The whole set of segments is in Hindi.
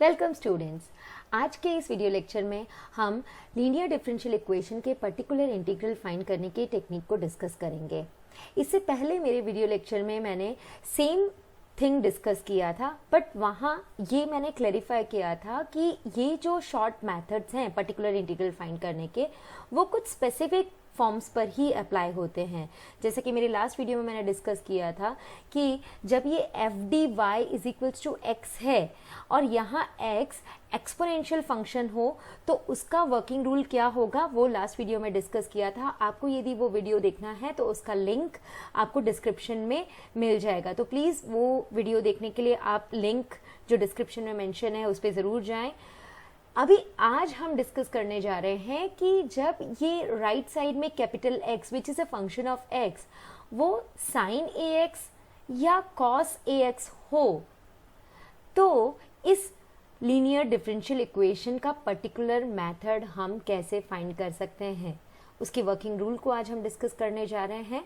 Welcome students. आज के इस वीडियो लेक्चर में हम लीनियर डिफरेंशियल इक्वेशन के पर्टिकुलर इंटीग्रल फाइंड करने की टेक्निक को डिस्कस करेंगे। इससे पहले मेरे वीडियो लेक्चर में मैंने सेम थिंग डिस्कस किया था, बट वहाँ ये मैंने क्लैरिफाई किया था कि ये जो शॉर्ट मेथड्स हैं पर्टिकुलर इंटीग्रल फाइंड करने के, वो कुछ स्पेसिफिक फॉर्म्स पर ही अप्लाई होते हैं। जैसे कि मेरे लास्ट वीडियो में मैंने डिस्कस किया था कि जब ये f D y is equals to x है और यहाँ एक्स एक्सपोनेंशियल फंक्शन हो तो उसका वर्किंग रूल क्या होगा, वो लास्ट वीडियो में डिस्कस किया था। आपको यदि वो वीडियो देखना है तो उसका लिंक आपको डिस्क्रिप्शन में मिल जाएगा, तो प्लीज़ वो वीडियो देखने के लिए आप लिंक जो डिस्क्रिप्शन में मेंशन है उस पर ज़रूर जाएं। अभी आज हम डिस्कस करने जा रहे हैं कि जब ये राइट साइड में capital x which is a function of x वो साइन ए एक्स या कॉस ए एक्स हो तो इस लीनियर डिफरेंशियल इक्वेशन का पर्टिकुलर मेथड हम कैसे फाइंड कर सकते हैं, उसके वर्किंग रूल को आज हम डिस्कस करने जा रहे हैं।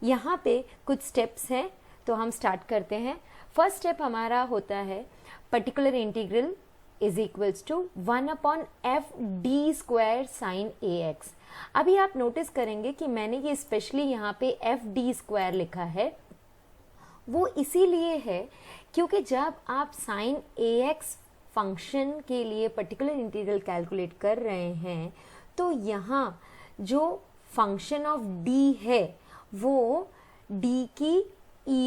यहाँ पे कुछ स्टेप्स हैं, तो हम स्टार्ट करते हैं। फर्स्ट स्टेप हमारा होता है particular integral is equals to 1 upon f D square sine a x. अभी आप नोटिस करेंगे कि मैंने ये स्पेशली यहाँ पे एफ डी स्क्वायर लिखा है, वो इसीलिए है क्योंकि जब आप साइन ए एक्स फंक्शन के लिए पर्टिकुलर इंटीग्रल कैलकुलेट कर रहे हैं तो यहाँ जो फंक्शन ऑफ डी है वो डी की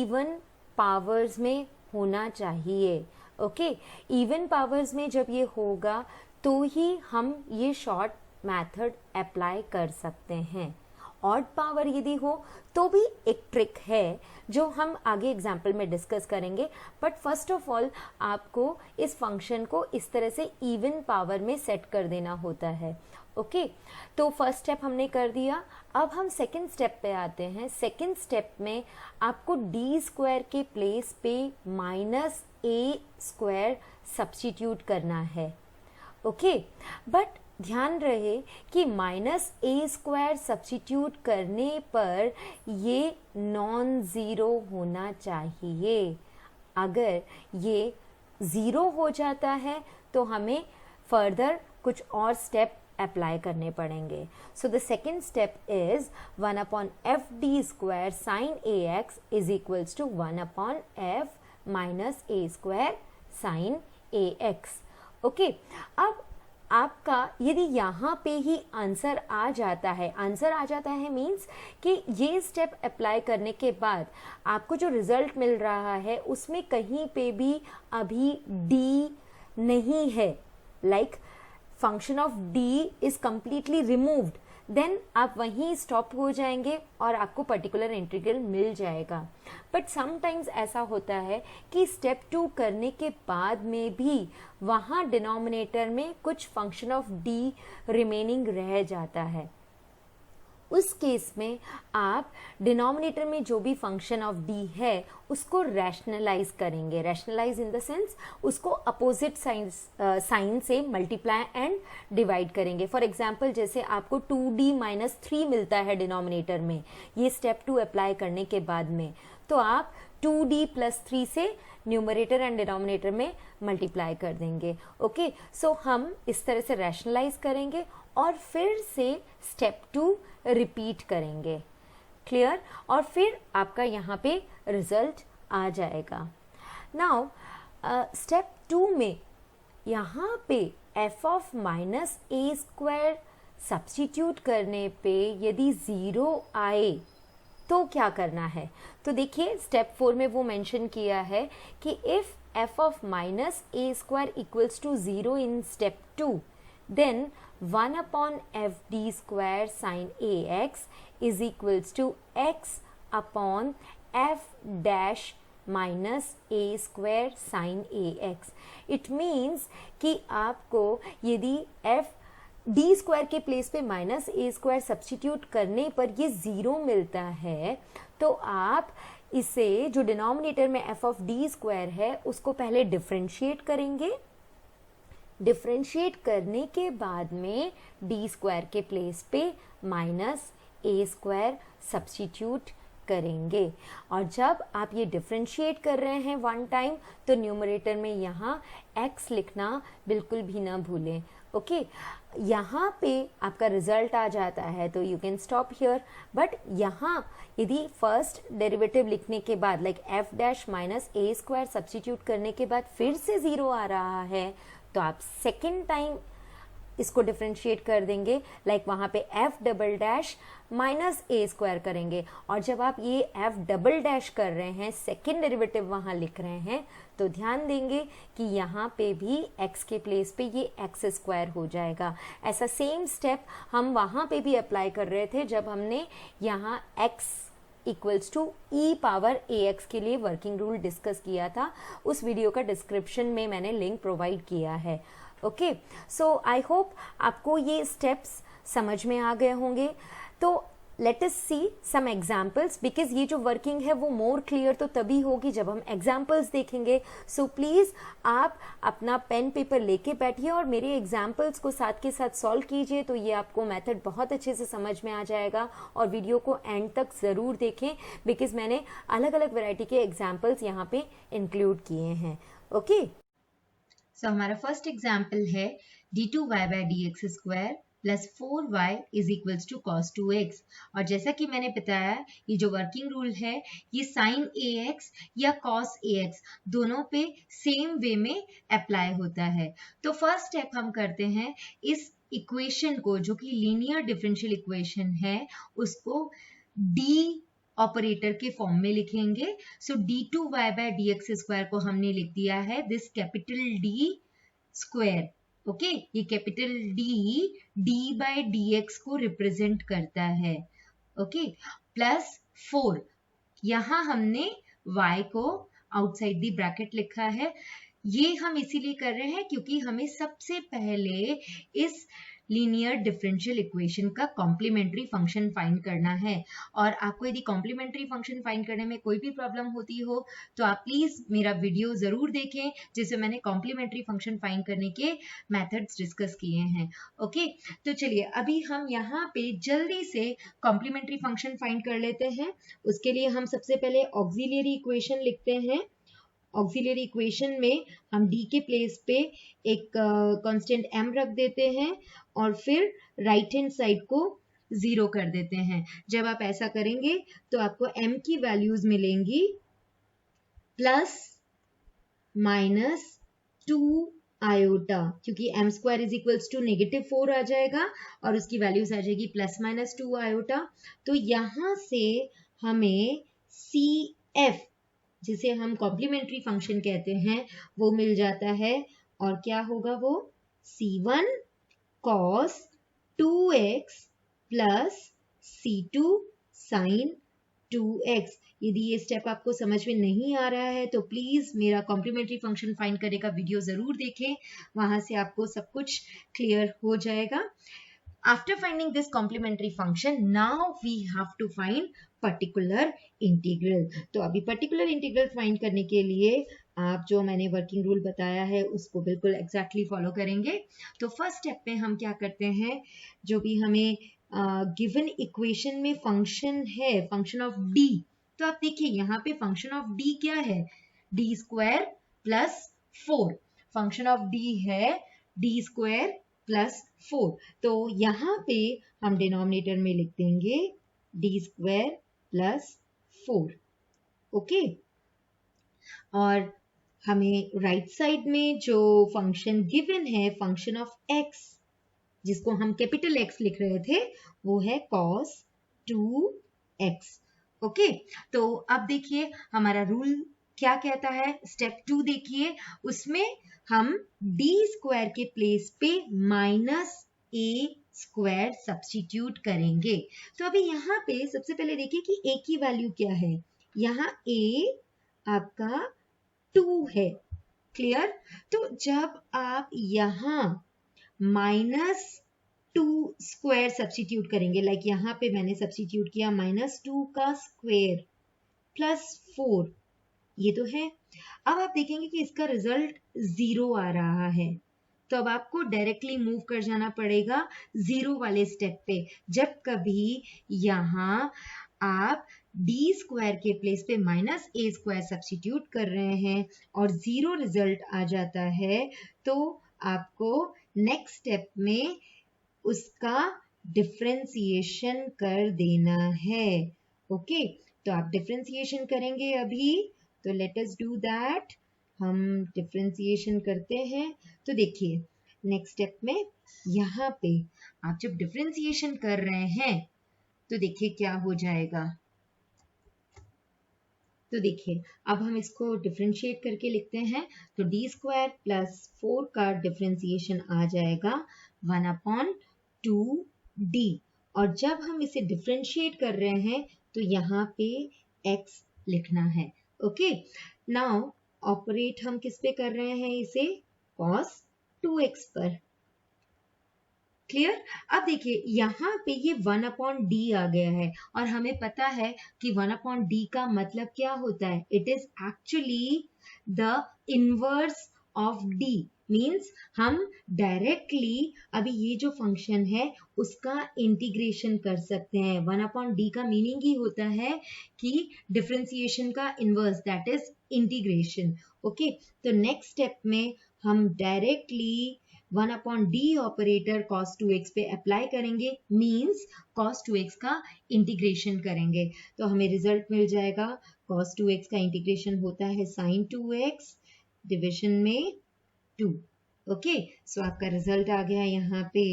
इवन पावर्स में होना चाहिए। ओके, इवन पावर्स में जब ये होगा तो ही हम ये शॉर्ट मेथड अप्लाई कर सकते हैं। ऑड पावर यदि हो तो भी एक ट्रिक है जो हम आगे एग्जाम्पल में डिस्कस करेंगे, बट फर्स्ट ऑफ ऑल आपको इस फंक्शन को इस तरह से इवन पावर में सेट कर देना होता है। ओके, तो फर्स्ट स्टेप हमने कर दिया। अब हम सेकंड स्टेप पे आते हैं। सेकंड स्टेप में आपको डी स्क्वायर के प्लेस पे माइनस ए स्क्वायर सब्स्टिट्यूट करना है। ओके, बट ध्यान रहे कि माइनस ए स्क्वायर सब्स्टिट्यूट करने पर ये नॉन ज़ीरो होना चाहिए। अगर ये ज़ीरो हो जाता है तो हमें फर्दर कुछ और स्टेप अप्लाई करने पड़ेंगे। So the second step is 1 upon f D square sine a x is equals to 1 upon f minus a square sine a x. Okay, अब आपका यदि यहाँ पे ही आंसर आ जाता है मीन्स कि ये स्टेप अप्लाई करने के बाद आपको जो रिजल्ट मिल रहा है उसमें कहीं पे भी अभी डी नहीं है, like function of D is completely removed, then आप वहीं स्टॉप हो जाएंगे और आपको पर्टिकुलर इंटीग्रल मिल जाएगा। बट समटाइम्स ऐसा होता है कि स्टेप 2 करने के बाद में भी वहाँ डिनोमिनेटर में कुछ फंक्शन ऑफ डी रिमेनिंग रह जाता है। उस केस में आप डिनोमिनेटर में जो भी फंक्शन ऑफ डी है उसको रैशनलाइज करेंगे। रैशनलाइज इन द सेंस उसको अपोजिट साइन से मल्टीप्लाई एंड डिवाइड करेंगे। फॉर एग्जांपल जैसे आपको 2d माइनस 3 मिलता है डिनोमिनेटर में, ये स्टेप 2 अप्लाई करने के बाद में, तो आप 2d प्लस 3 से न्यूमरेटर एंड डिनोमिनेटर में मल्टीप्लाई कर देंगे। ओके, सो हम इस तरह से रैशनलाइज करेंगे और फिर से स्टेप 2 रिपीट करेंगे। क्लियर? और फिर आपका यहाँ पे रिजल्ट आ जाएगा। नाउ स्टेप 2 में यहाँ पे F of minus a square substitute करने पे यदि ज़ीरो आए तो क्या करना है, तो देखिए स्टेप 4 में वो मेंशन किया है कि if f of minus a square equals to 0 in step 2 then 1 upon f d square sin ax is equals to x upon f dash minus a square sin ax. It means कि आपको यदि f d स्क्वायर के प्लेस पे माइनस ए स्क्वायर सब्स्टिट्यूट करने पर ये ज़ीरो मिलता है तो आप इसे जो डिनोमिनेटर में f ऑफ d स्क्वायर है उसको पहले डिफरेंशिएट करेंगे। डिफरेंशिएट करने के बाद में डी स्क्वायर के प्लेस पे माइनस ए स्क्वायर सब्स्टिट्यूट करेंगे। और जब आप ये डिफ्रेंशिएट कर रहे हैं वन टाइम तो न्यूमरेटर में यहाँ x लिखना बिल्कुल भी ना भूलें। ओके, यहाँ पे आपका रिजल्ट आ जाता है तो you can stop here. But यहाँ यदि फर्स्ट डेरिवेटिव लिखने के बाद like F dash minus a square substitute करने के बाद फिर से ज़ीरो आ रहा है तो आप सेकेंड टाइम इसको डिफ्रेंशिएट कर देंगे, लाइक वहाँ पे F double dash minus a square करेंगे। और जब आप ये एफ डबल डैश कर रहे हैं, सेकेंड डेरिवेटिव वहाँ लिख रहे हैं, तो ध्यान देंगे कि यहाँ पे भी x के प्लेस पे ये x स्क्वायर हो जाएगा। ऐसा सेम स्टेप हम वहाँ पे भी अप्लाई कर रहे थे जब हमने यहाँ x equals to e power ax के लिए वर्किंग रूल डिस्कस किया था। उस वीडियो का डिस्क्रिप्शन में मैंने लिंक प्रोवाइड किया है। ओके, सो आई होप आपको ये स्टेप्स समझ में आ गए होंगे। तो let us see some examples, because ये जो वर्किंग है वो मोर क्लियर तो तभी होगी जब हम एग्जाम्पल्स देखेंगे। सो प्लीज़ आप अपना पेन पेपर लेके बैठिए और मेरे एग्जाम्पल्स को साथ के साथ सॉल्व कीजिए, तो ये आपको मेथड बहुत अच्छे से समझ में आ जाएगा। और वीडियो को एंड तक ज़रूर देखें बिकॉज मैंने अलग अलग वैरायटी के एग्जाम्पल्स यहाँ पे इंक्लूड किए हैं। ओके, सो हमारा फर्स्ट एग्जाम्पल है d2y by D x square plus 4y is equals to cos 2x। और जैसा कि मैंने बताया, ये जो वर्किंग रूल है ये साइन ax या कॉस ax दोनों पे सेम वे में अप्लाई होता है। तो फर्स्ट स्टेप हम करते हैं, इस इक्वेशन को जो कि लीनियर डिफरेंशियल इक्वेशन है उसको d ऑपरेटर के फॉर्म में लिखेंगे। So d2y by D x square को हमने लिख दिया है this capital D square. Okay, ये capital D by D x को रिप्रेजेंट करता है। ओके, प्लस 4, यहाँ हमने y को आउटसाइड दी ब्रैकेट लिखा है। ये हम इसीलिए कर रहे हैं क्योंकि हमें सबसे पहले इस लीनियर डिफरेंशियल इक्वेशन का कॉम्प्लीमेंट्री फंक्शन फाइंड करना है। और आपको यदि कॉम्प्लीमेंट्री फंक्शन फाइंड करने में कोई भी प्रॉब्लम होती हो तो आप प्लीज मेरा वीडियो जरूर देखें जिसमें मैंने कॉम्प्लीमेंट्री फंक्शन फाइंड करने के मेथड्स डिस्कस किए हैं। ओके, तो चलिए अभी हम यहाँ पे जल्दी से कॉम्प्लीमेंट्री फंक्शन फाइंड कर लेते हैं। उसके लिए हम सबसे पहले ऑक्सिलियरी इक्वेशन लिखते हैं। ऑक्सिलियरी इक्वेशन में हम d के प्लेस पे एक कांस्टेंट m रख देते हैं और फिर राइट हैंड साइड को 0 कर देते हैं। जब आप ऐसा करेंगे तो आपको m की वैल्यूज मिलेंगी प्लस माइनस 2 आयोटा, क्योंकि m square is equals to -4 आ जाएगा और उसकी वैल्यूज आ जाएगी प्लस माइनस 2 आयोटा। तो यहाँ से हमें CF जिसे हम कॉम्प्लीमेंट्री फंक्शन कहते हैं वो मिल जाता है। और क्या होगा वो, C1 cos 2x plus C2 sin 2x। यदि ये स्टेप आपको समझ में नहीं आ रहा है तो प्लीज मेरा कॉम्प्लीमेंट्री फंक्शन फाइंड करने का वीडियो जरूर देखें, वहां से आपको सब कुछ क्लियर हो जाएगा। After finding this complementary function, now we have to find particular integral। तो अभी particular integral find करने के लिए आप जो मैंने वर्किंग रूल बताया है उसको बिल्कुल exactly फॉलो करेंगे। तो फर्स्ट स्टेप में हम क्या करते हैं, जो भी हमें गिवन इक्वेशन में फंक्शन है, फंक्शन ऑफ d, तो आप देखिए यहाँ पे फंक्शन ऑफ d क्या है, d square plus 4। Function of d है d स्क्वायर प्लस 4। तो यहाँ पे हम डिनोमिनेटर में लिख देंगे d स्क्वायर प्लस 4। ओके, और हमें राइट साइड में जो फंक्शन गिवन है, फंक्शन ऑफ x, जिसको हम कैपिटल X लिख रहे थे, वो है cos 2x। ओके, तो अब देखिए हमारा रूल क्या कहता है। स्टेप 2 देखिए, उसमें हम d स्क्वायर के प्लेस पे माइनस a स्क्वायर सब्स्टिट्यूट करेंगे। तो अभी यहाँ पे सबसे पहले देखिए कि a की वैल्यू क्या है। यहाँ a आपका 2 है, क्लियर। तो जब आप यहाँ -2 स्क्वायर सब्स्टिट्यूट करेंगे, लाइक यहाँ पे मैंने सब्स्टिट्यूट किया -2 का स्क्वायर प्लस 4, ये तो है। अब आप देखेंगे कि इसका रिजल्ट 0 आ रहा है, तो अब आपको डायरेक्टली मूव कर जाना पड़ेगा 0 वाले स्टेप पे। जब कभी यहाँ आप डी स्क्वायर के प्लेस पे माइनस ए स्क्वायर सब्स्टिट्यूट कर रहे हैं और 0 रिजल्ट आ जाता है, तो आपको नेक्स्ट स्टेप में उसका डिफरेंशिएशन कर देना है। ओके, तो आप डिफरेंशिएशन करेंगे अभी, तो लेट अस डू दैट। हम डिफरेंशिएशन करते हैं। तो देखिए नेक्स्ट स्टेप में यहाँ पे आप जब डिफरेंशिएशन कर रहे हैं तो देखिए क्या हो जाएगा। तो देखिए अब हम इसको डिफरेंशिएट करके लिखते हैं, तो डी स्क्वायर प्लस 4 का डिफरेंशिएशन आ जाएगा 1/2d, और जब हम इसे डिफरेंशिएट कर रहे हैं तो यहाँ पे x लिखना है। ओके, नाउ ऑपरेट हम किस पे कर रहे हैं इसे, cos 2x पर। क्लियर। अब देखिए यहाँ पे ये 1/d आ गया है और हमें पता है कि 1/d का मतलब क्या होता है, it is actually the inverse of d। Means हम डायरेक्टली अभी ये जो फंक्शन है उसका इंटीग्रेशन कर सकते हैं। 1/d का मीनिंग ही होता है कि डिफरेंशिएशन का inverse, that is integration. Okay, तो नेक्स्ट स्टेप में हम directly 1/d operator cos 2x पे अप्लाई करेंगे, मीन्स cos 2x का इंटीग्रेशन करेंगे, तो हमें रिजल्ट मिल जाएगा। cos 2x का इंटीग्रेशन होता है sin 2x डिविजन में 2। ओके, सो आपका रिजल्ट आ गया यहाँ पे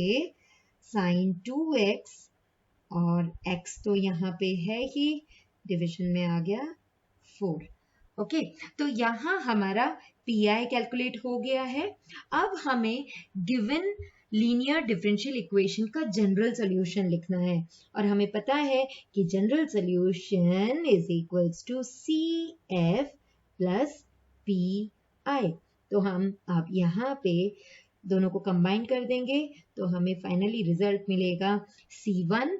sin 2x, और x तो यहाँ पे है ही, डिविजन में आ गया 4। ओके, तो यहाँ हमारा पीआई कैलकुलेट हो गया है। अब हमें गिवन लीनियर डिफरेंशियल इक्वेशन का जनरल सॉल्यूशन लिखना है, और हमें पता है कि general solution is equals to C F plus P I. तो हम अब यहाँ पे दोनों को कंबाइन कर देंगे, तो हमें फाइनली रिजल्ट मिलेगा C1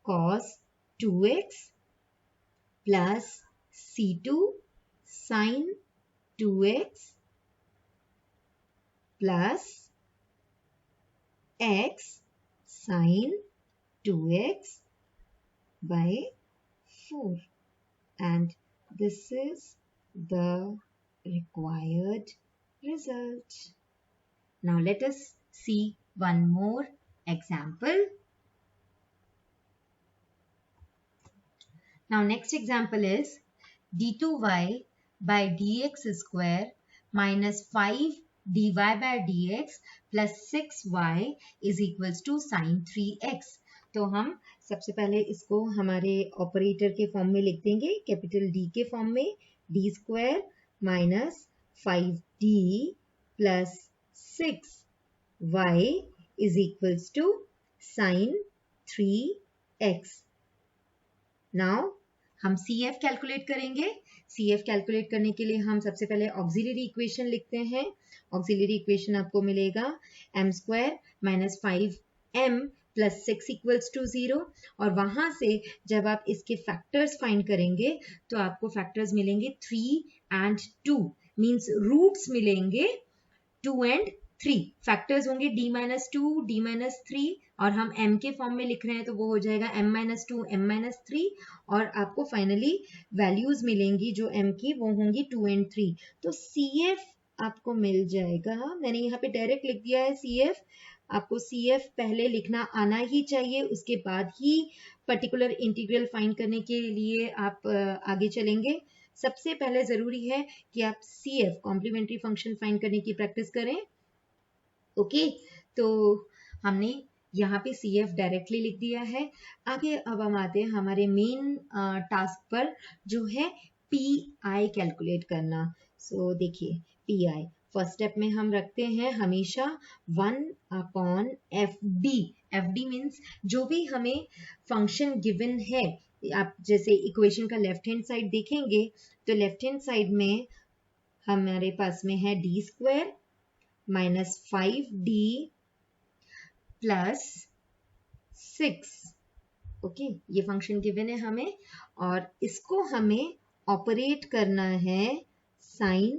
cos 2x plus C2 sin 2x plus x sin 2x by 4, and this is the required result. Now let us see one more example. Now next example is d2y by dx square minus 5 dy by dx plus 6y is equals to sin 3x। तो हम सबसे पहले इसको हमारे ऑपरेटर के फॉर्म में लिख देंगे, कैपिटल D के फॉर्म में, D square minus 5d plus 6y is equals to sin 3x। Now हम CF कैलकुलेट करेंगे। CF कैलकुलेट करने के लिए हम सबसे पहले ऑक्सिलरी इक्वेशन लिखते हैं। ऑक्सिलरी इक्वेशन आपको मिलेगा m square minus 5m plus 6 equals to 0, और वहां से जब आप इसके फैक्टर्स फाइंड करेंगे तो आपको फैक्टर्स मिलेंगे 3 and 2, मीन्स रूट्स मिलेंगे 2 and 3। फैक्टर्स होंगे d माइनस 2 d माइनस 3, और हम m के फॉर्म में लिख रहे हैं तो वो हो जाएगा m माइनस 2 m माइनस 3, और आपको फाइनली वैल्यूज मिलेंगी जो m की, वो होंगी 2 and 3। तो CF आपको मिल जाएगा, मैंने यहाँ पे डायरेक्ट लिख दिया है CF। आपको CF पहले लिखना आना ही चाहिए, उसके बाद ही पर्टिकुलर इंटीग्रल फाइंड करने के लिए आप आगे चलेंगे। सबसे पहले जरूरी है कि आप CF कॉम्प्लीमेंट्री फंक्शन फाइंड करने की प्रैक्टिस करें। ओके, तो हमने यहाँ पे CF डायरेक्टली लिख दिया है। आगे अब हम आते हैं हमारे मेन टास्क पर, जो है PI कैलकुलेट करना। सो देखिए PI फर्स्ट स्टेप में हम रखते हैं हमेशा 1/FD। FD मीन्स जो भी हमें फंक्शन गिवन है, आप जैसे इक्वेशन का लेफ्ट हैंड साइड देखेंगे तो लेफ्ट हैंड साइड में हमारे पास में है D square minus 5d plus 6। Okay, ये फंक्शन गिवन है हमें, और इसको हमें ऑपरेट करना है sin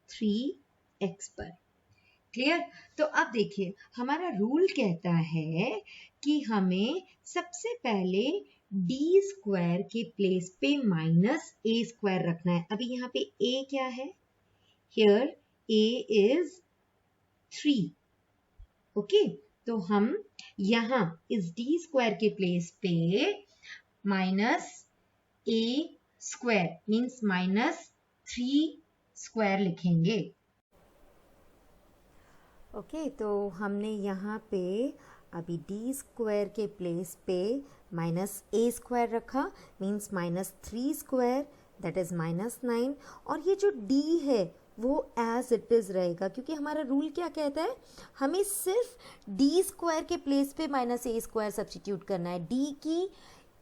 3x पर। क्लियर। तो अब देखिए हमारा रूल कहता है कि हमें सबसे पहले डी स्क्वायर के प्लेस पे माइनस ए स्क्वायर रखना है। अभी यहाँ पे ए क्या है? Here A is 3। ओके, तो हम यहाँ इस डी स्क्वायर के प्लेस पे minus a square means -3 square लिखेंगे। ओके, तो हमने यहाँ पे अभी डी स्क्वायर के प्लेस पे माइनस ए स्क्वायर रखा, मीन्स -3 स्क्वायर दैट इज़ -9। और ये जो डी है वो एज इट इज़ रहेगा, क्योंकि हमारा रूल क्या कहता है, हमें सिर्फ डी स्क्वायर के प्लेस पे माइनस ए स्क्वायर सब्स्टिट्यूट करना है। डी की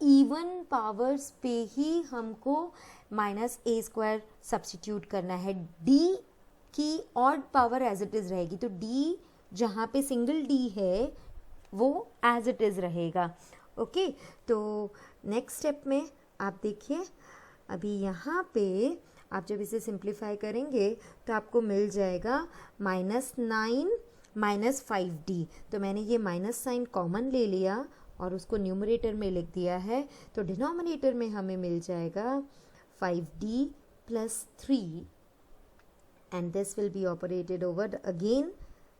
इवन पावर्स पे ही हमको माइनस ए स्क्वायर सब्स्टिट्यूट करना है। डी की odd power as it is रहेगी, तो डी जहाँ पे सिंगल डी है वो एज इट इज़ रहेगा। ओके, तो नेक्स्ट स्टेप में आप देखिए, अभी यहाँ पे आप जब इसे सिंप्लीफाई करेंगे तो आपको मिल जाएगा -9 -5d। तो मैंने ये माइनस साइन कॉमन ले लिया और उसको न्यूमरेटर में लिख दिया है, तो डिनोमिनेटर में हमें मिल जाएगा 5d + 3 and this will be operated over again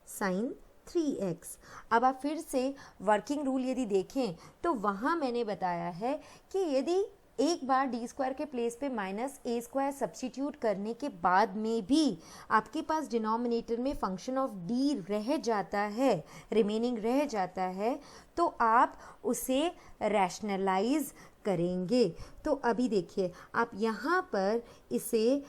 sin 3x। अब आप फिर से वर्किंग रूल यदि देखें तो वहाँ मैंने बताया है कि यदि एक बार डी स्क्वायर के प्लेस पे माइनस ए स्क्वायर सब्स्टिट्यूट करने के बाद में भी आपके पास डिनोमिनेटर में फंक्शन ऑफ डी रह जाता है, रिमेनिंग रह जाता है, तो आप उसे रैशनलाइज करेंगे। तो अभी देखिए, आप यहाँ पर इसे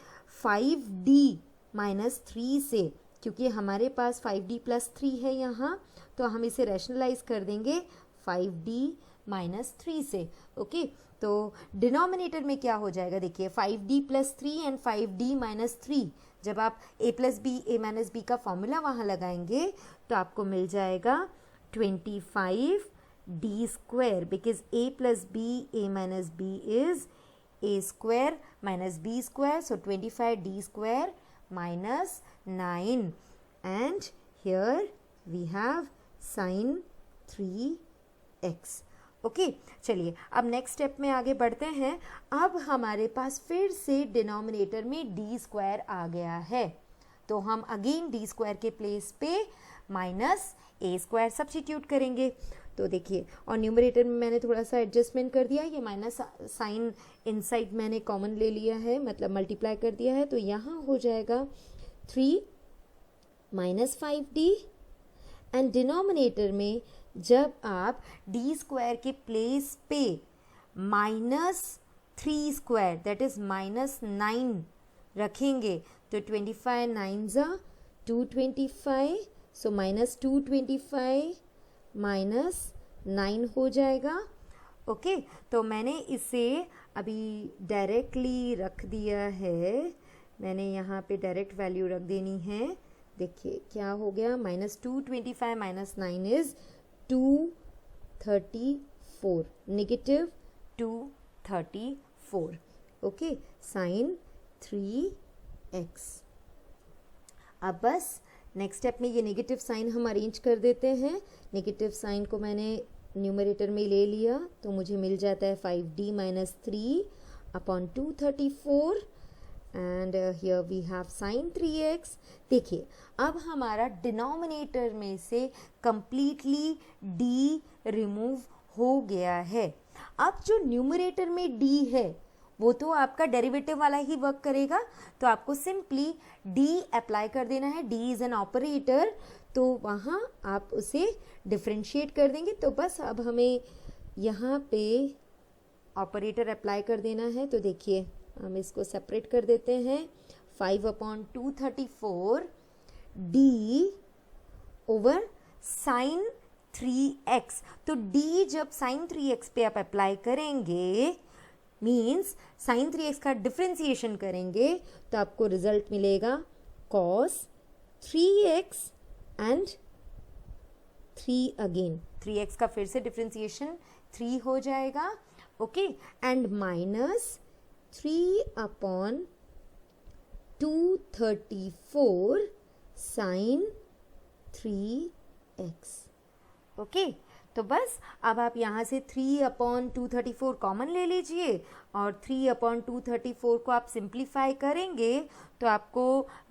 5d -3 से, क्योंकि हमारे पास 5d + 3 है यहाँ, तो हम इसे रैशनलाइज कर देंगे 5d -3 से। ओके, तो डिनोमिनेटर में क्या हो जाएगा, देखिए 5d + 3 एंड 5d -3, जब आप a + b a - b का फॉर्मूला वहाँ लगाएंगे तो आपको मिल जाएगा 25d square, because a + b a - b is a square -b square, so 25d square -9, and here we have sin 3x। Okay, चलिए अब नेक्स्ट स्टेप में आगे बढ़ते हैं। अब हमारे पास फिर से डिनोमिनेटर में डी स्क्वायर आ गया है, तो हम अगेन डी स्क्वायर के प्लेस पे माइनस ए स्क्वायर सब्स्टिट्यूट करेंगे। तो देखिए, और न्यूमरेटर में मैंने थोड़ा सा एडजस्टमेंट कर दिया, ये माइनस साइन इनसाइड मैंने कॉमन ले लिया है, मतलब मल्टीप्लाई कर दिया है, तो यहाँ हो जाएगा 3 -5d, एंड डिनोमिनेटर में जब आप डी स्क्वायर के प्लेस पे -3 स्क्वायर दैट इज -9 रखेंगे तो 25 9 225, सो -225 -9 हो जाएगा। ओके, तो मैंने इसे अभी डायरेक्टली रख दिया है, मैंने यहाँ पे डायरेक्ट वैल्यू रख देनी है। देखिए क्या हो गया, -225 -9 इज 234, -234। Okay, sin 3x। अब बस नेक्स्ट स्टेप में ये नेगेटिव साइन हम अरेंज कर देते हैं। नेगेटिव साइन को मैंने न्यूमरेटर में ले लिया, तो मुझे मिल जाता है 5d - 3 upon 234, and here we have sin 3x। देखिए, अब हमारा डिनोमिनेटर में से कंप्लीटली d रिमूव हो गया है। अब जो न्यूमरेटर में d है वो तो आपका डेरिवेटिव वाला ही वर्क करेगा, तो आपको सिंपली d अप्लाई कर देना है। d इज़ एन ऑपरेटर, तो वहाँ आप उसे डिफ्रेंशिएट कर देंगे। तो बस अब हमें यहाँ पे ऑपरेटर अप्लाई कर देना है। तो देखिए, हम इसको सेपरेट कर देते हैं, 5/234 d ओवर sin 3x। तो d जब sin 3x पे आप अप्लाई करेंगे, मीन्स sin 3x का डिफ्रेंसिएशन करेंगे, तो आपको रिजल्ट मिलेगा cos 3x and 3 again, 3x का फिर से डिफ्रेंसिएशन 3 हो जाएगा। Okay, and -3/234 sin 3x। Okay, तो तो बस अब आप यहाँ से 3/234 कॉमन ले लीजिए और 3/234 को आप सिंप्लीफाई करेंगे तो आपको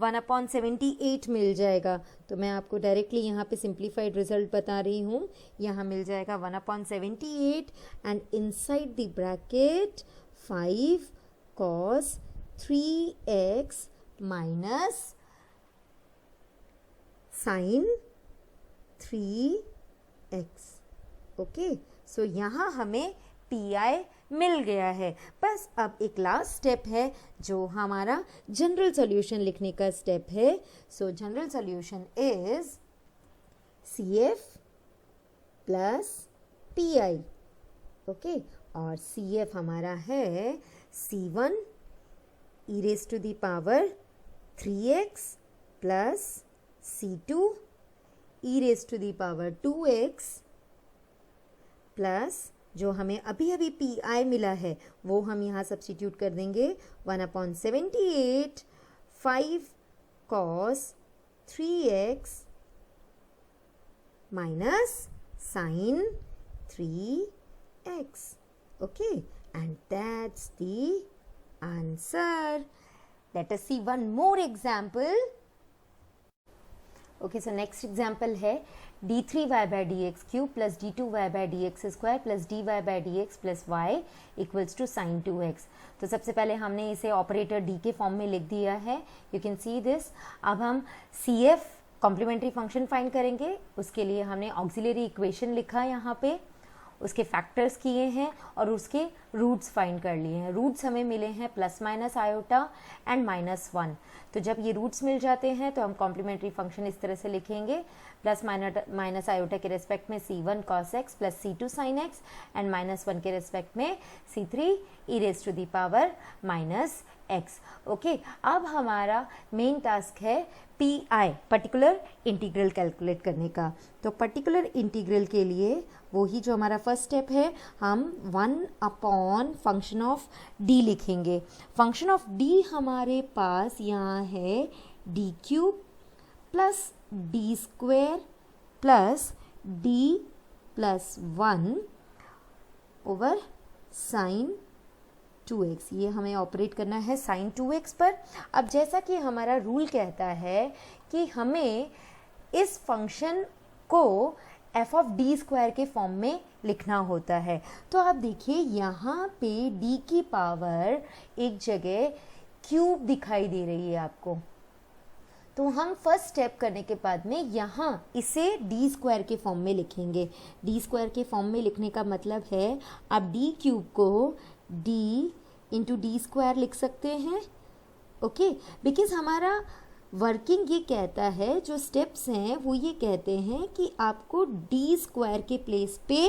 1/78 मिल जाएगा। तो मैं आपको डायरेक्टली यहाँ पे सिंप्लीफाइड रिजल्ट बता रही हूँ। यहाँ मिल जाएगा 1/78 and inside the bracket 5 cos 3x minus sin 3x। Okay, so यहाँ हमें PI मिल गया है। बस अब एक लास्ट स्टेप है जो हमारा जनरल सॉल्यूशन लिखने का स्टेप है। सो general solution is CF plus PI। Okay, और CF हमारा है C1 e raised to the power 3x plus C2 e raised to the power 2x plus जो हमें अभी अभी PI मिला है वो हम यहाँ सब्स्टिट्यूट कर देंगे 1/78 5 cos 3x minus sin 3x. Okay, and that's the answer. Let us see one more example. Okay, so next example है d3y by dx cube plus d2y by dx square plus dy by dx plus y equals to sin 2x. तो सबसे पहले हमने इसे ऑपरेटर d के फॉर्म में लिख दिया है, यू कैन सी दिस। अब हम CF कॉम्प्लीमेंट्री फंक्शन फाइंड करेंगे, उसके लिए हमने ऑक्सिलरी इक्वेशन लिखा यहाँ पे, उसके फैक्टर्स किए हैं और उसके रूट्स फाइंड कर लिए हैं। रूट्स हमें मिले हैं प्लस माइनस आयोटा एंड -1। तो जब ये रूट्स मिल जाते हैं तो हम कॉम्प्लीमेंट्री फंक्शन इस तरह से लिखेंगे, प्लस माइनस आयोटा के रेस्पेक्ट में C1 cos x plus C2 sin x and -1 के रेस्पेक्ट में C3 e raised to the power -x। Okay, अब हमारा मेन टास्क है PI पर्टिकुलर इंटीग्रल कैलकुलेट करने का। तो पर्टिकुलर इंटीग्रल के लिए वही जो हमारा फर्स्ट स्टेप है, हम 1 फंक्शन ऑफ d लिखेंगे। फंक्शन ऑफ d हमारे पास यहाँ है d cube plus d square plus d plus 1 over sine 2x। ये हमें ऑपरेट करना है साइन 2x पर। अब जैसा कि हमारा रूल कहता है कि हमें इस फंक्शन को f ऑफ d स्क्वायर के फॉर्म में लिखना होता है। तो आप देखिए यहाँ पे d की पावर एक जगह क्यूब दिखाई दे रही है आपको। तो हम फर्स्ट स्टेप करने के बाद में यहाँ इसे d स्क्वायर के फॉर्म में लिखेंगे। d स्क्वायर के फॉर्म में लिखने का मतलब है आप d क्यूब को d इंटू डी स्क्वायर लिख सकते हैं। ओके, बिकॉज हमारा वर्किंग ये कहता है, जो स्टेप्स हैं वो ये कहते हैं कि आपको डी स्क्वायर के प्लेस पे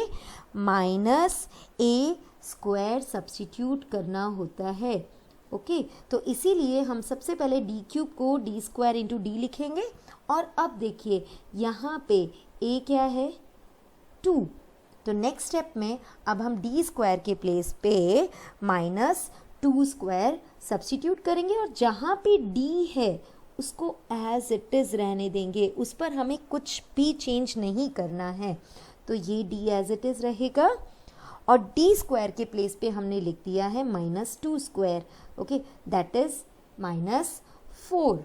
-a स्क्वायर सब्स्टिट्यूट करना होता है। ओके, तो इसीलिए हम सबसे पहले डी क्यूब को डी स्क्वायर इंटू डी लिखेंगे। और अब देखिए यहाँ पे a क्या है 2। तो नेक्स्ट स्टेप में अब हम डी स्क्वायर के प्लेस पे -2 स्क्वायर सब्स्टिट्यूट करेंगे और जहाँ पे d है उसको एज इट इज़ रहने देंगे, उस पर हमें कुछ भी चेंज नहीं करना है। तो ये d एज इट इज़ रहेगा और d स्क्वायर के प्लेस पे हमने लिख दिया है -2 square. Okay, that is -4।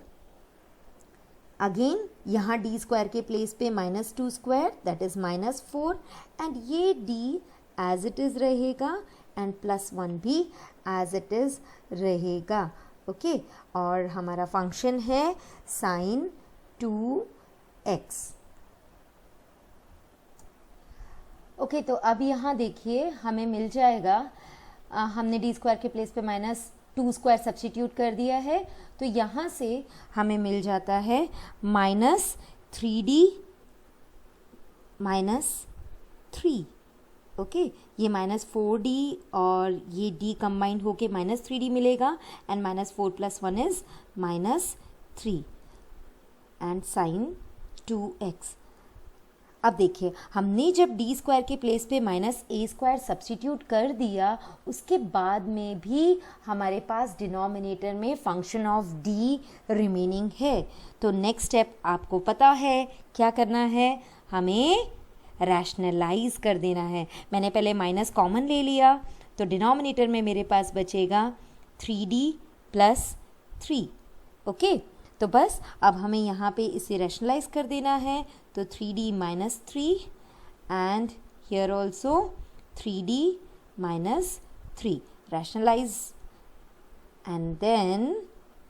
Again यहाँ d स्क्वायर के प्लेस पे -2 स्क्वायर दैट इज़ -4 एंड ये d एज इट इज़ रहेगा एंड +1 भी एज इट इज़ रहेगा। ओके, और हमारा फंक्शन है sin 2x। ओके, तो अब यहाँ देखिए हमें मिल जाएगा, हमने d स्क्वायर के प्लेस पे -2 स्क्वायर सब्स्टिट्यूट कर दिया है, तो यहाँ से हमें मिल जाता है -3d -3। ओके, ये -4d और ये d कंबाइंड होके -3d मिलेगा and -4 + 1 is -3 and sin 2x। अब देखिए हमने जब d स्क्वायर के प्लेस पे -a स्क्वायर सब्स्टिट्यूट कर दिया, उसके बाद में भी हमारे पास डिनोमिनेटर में फंक्शन ऑफ d रिमेनिंग है। तो नेक्स्ट स्टेप आपको पता है क्या करना है, हमें रैशनलाइज कर देना है। मैंने पहले माइनस कॉमन ले लिया तो डिनोमिनेटर में मेरे पास बचेगा 3d प्लस 3। ओके, तो बस अब हमें यहाँ पे इसे रैशनलाइज कर देना है, तो 3d minus 3 and here also 3d minus 3 rationalise and then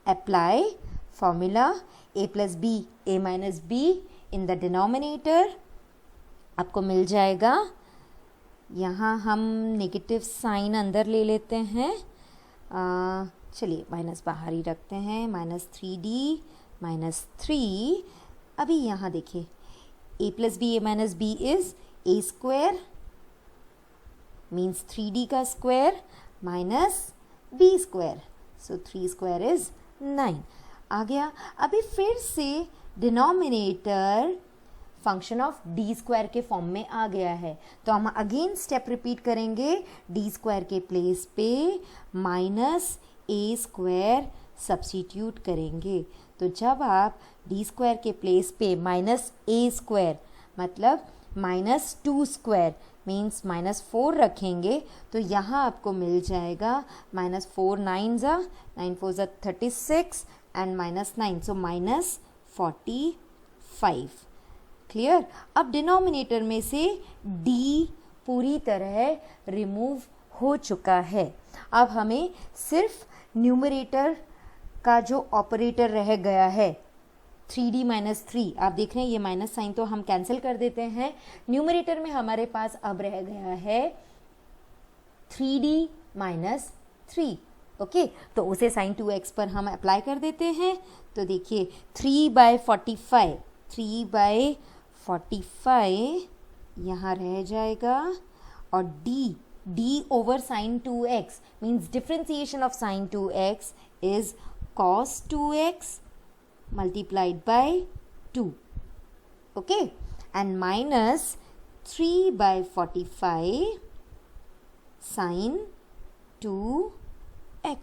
apply formula a plus b a minus b in the denominator। आपको मिल जाएगा, यहाँ हम नेगेटिव साइन अंदर ले लेते हैं, चलिए माइनस बाहर ही रखते हैं, माइनस 3d माइनस 3। अभी यहाँ देखिए a plus b a minus b is a square means 3d का square minus b square, so 3 square is 9 आ गया। अभी फिर से denominator function of d square के फॉर्म में आ गया है, तो हम अगेन स्टेप रिपीट करेंगे, डी स्क्वायर के प्लेस पे माइनस ए स्क्वायर सब्स्टिट्यूट करेंगे। तो जब आप डी स्क्वायर के प्लेस पे माइनस ए स्क्वायर मतलब माइनस 2 स्क्वायर मीन्स माइनस 4 रखेंगे तो यहाँ आपको मिल जाएगा माइनस 4 9 ज़ा 9 4 ज़ा 36 and minus 9, so minus 45। Clear. अब डिनोमिनेटर में से d पूरी तरह रिमूव हो चुका है। अब हमें सिर्फ न्यूमरेटर का जो ऑपरेटर रह गया है 3d माइनस 3, आप देख रहे हैं ये माइनस साइन तो हम कैंसिल कर देते हैं। न्यूमरेटर में हमारे पास अब रह गया है 3d माइनस 3। ओके, तो उसे साइन 2x पर हम अप्लाई कर देते हैं। तो देखिए 3/45 यहाँ रह जाएगा और d over sine 2x means differentiation of sine 2x is cos 2x multiplied by 2, okay, and minus 3/45 sin 2x।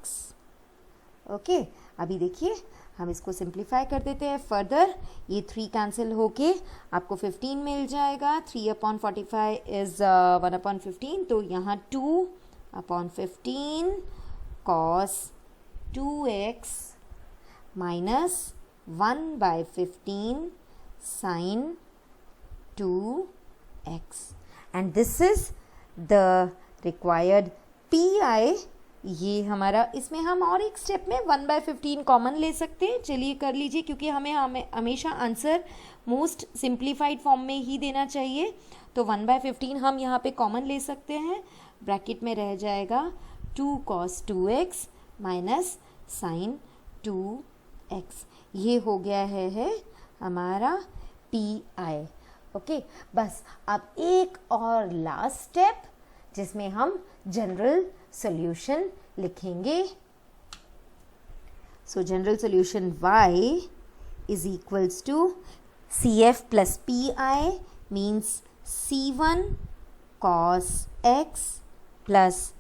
Okay, अभी देखिए हम इसको सिंप्लीफाई कर देते हैं फर्दर, ये 3 कैंसिल होके आपको 15 मिल जाएगा। 3/45 इज 1/15, तो यहाँ 2/15 cos 2x minus 1/15 sin 2x and this is the required PI। ये हमारा, इसमें हम और एक स्टेप में 1/15 कॉमन ले सकते हैं, चलिए कर लीजिए क्योंकि हमें हमेशा आंसर मोस्ट सिंप्लीफाइड फॉर्म में ही देना चाहिए। तो 1/15 हम यहाँ पे कॉमन ले सकते हैं, ब्रैकेट में रह जाएगा 2 cos 2x minus sin 2x। ये हो गया है हमारा PI। ओके, बस अब एक और लास्ट स्टेप जिसमें हम जनरल सॉल्यूशन लिखेंगे। So general solution y is equals to CF plus PI means C1 cos x plus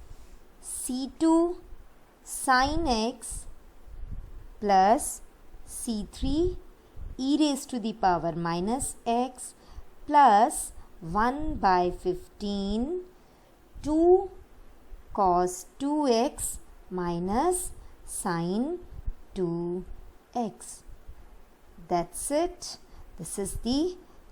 C2 sin x plus C3 e raised to the power minus x plus 1/15 2 cos 2x minus sin 2x। That's it. This is the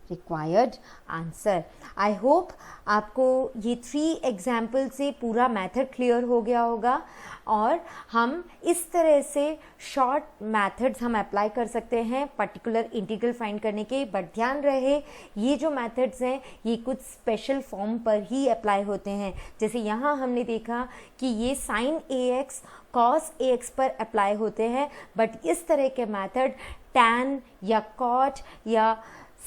required answer। I hope आपको ये 3 एग्जाम्पल से पूरा मेथड क्लियर हो गया होगा और हम इस तरह से शॉर्ट मेथड्स हम अप्लाई कर सकते हैं पर्टिकुलर इंटीग्रल फाइंड करने के। बट ध्यान रहे ये जो मेथड्स हैं ये कुछ स्पेशल फॉर्म पर ही अप्लाई होते हैं। जैसे यहाँ हमने देखा कि ये साइन ax cos ax पर अप्लाई होते हैं, बट इस तरह के मेथड tan या cot या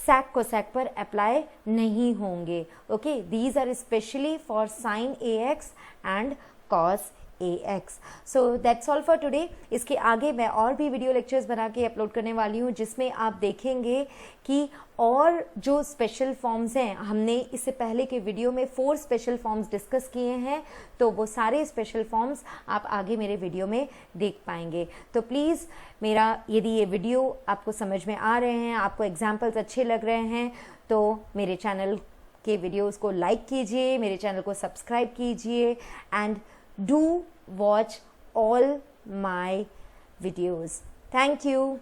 sec cosec पर अप्लाई नहीं होंगे। Okay, these are specially for sine ax and cos ax। So that's all for today. इसके आगे मैं और भी वीडियो लेक्चर्स बना के अपलोड करने वाली हूँ जिसमें आप देखेंगे कि और जो स्पेशल फॉर्म्स हैं, हमने इससे पहले के वीडियो में 4 स्पेशल फॉर्म्स डिस्कस किए हैं, तो वो सारे स्पेशल फॉर्म्स आप आगे मेरे वीडियो में देख पाएंगे। तो प्लीज़ मेरा, यदि ये वीडियो आपको समझ में आ रहे हैं, आपको एग्जाम्पल्स अच्छे लग रहे हैं, तो मेरे चैनल के वीडियोस को लाइक कीजिए, मेरे चैनल को सब्सक्राइब कीजिए and do watch all my videos. Thank you.